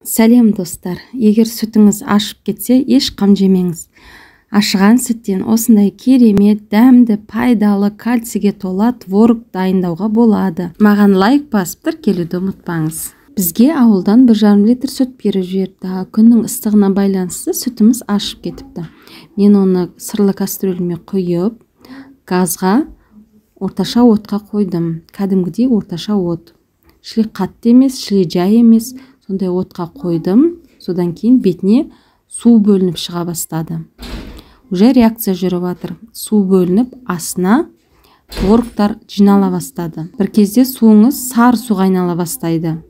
Сәлем достар, егер сүтіңіз ашып кетсе, еш қам жемеңіз. Ашыған сүттен осындай керемет, дәмді, пайдалы, кальцийге тола творог дайындауға болады. Маған лайк басып тіркелуді ұмытпаңыз. Бізге ауылдан 1,5 литр сүт беріп жіберді. Күннің ыстығына байланысты сүтіміз ашып кетіпті. Мен оны сырлы кастрөліме құйып, газға орташа отқа қойдым. Кәдімгідей орташа от. Шіле қатты емес, шіле жай емес, сондай отқа қойдым. Содан кейін бетіне су бөлініп шыға бастады. Уже реакция жүріп жатыр. Су бөлініп, астына творогтар жинала бастады. Бір кезде суыңыз сары суға айнала бастайды.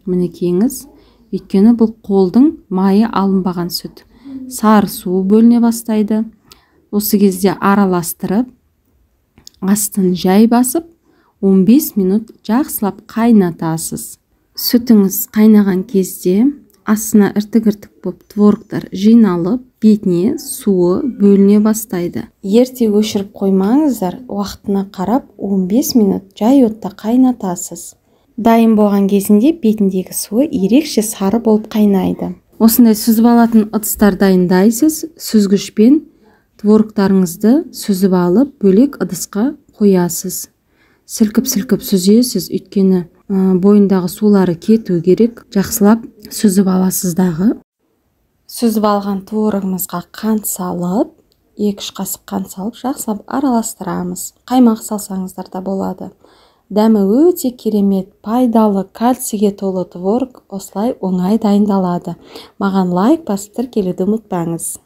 Мінекейіңіз, өйткені бұл қолдың майы алынбаған сүт. Сары су бөліне бастайды. Осы кезде араластырып, астын жай басып, 15 минут жақсылап қайнатасыз. Сүтіңіз қайнаған кезде астына іртік-іртік болып творогтар жиналып, бетіне суы бөліне бастайды. Ерте өшіріп қоймаңыздар, уақытына қарап 15 минут жай отта қайнатасыз. Дайын болған кезінде бетіндегі суы ерекше сары болып қайнайды. Осындай сүзіп алатын ыдыстар дайындайсыз. Сүзгішпен творогтарыңызды сүзіп алып, бөлек ыдысқа қоясыз. Сілкіп-сілкіп сүзесіз, өйткені бойындағы сулары кету керек. Жақсылап сүзіп аласыздағы. Сүзіп алған творогымызға қант салып, 2-3 қасық қант салып, жақсылап араластырамыз. Қаймақ салсаңыздар да болады. Дәмі өте керемет, пайдалы, кальцийге толы творог осылай оңай дайындалады. Маған лайк басып тіркелуді ұмытпаңыз.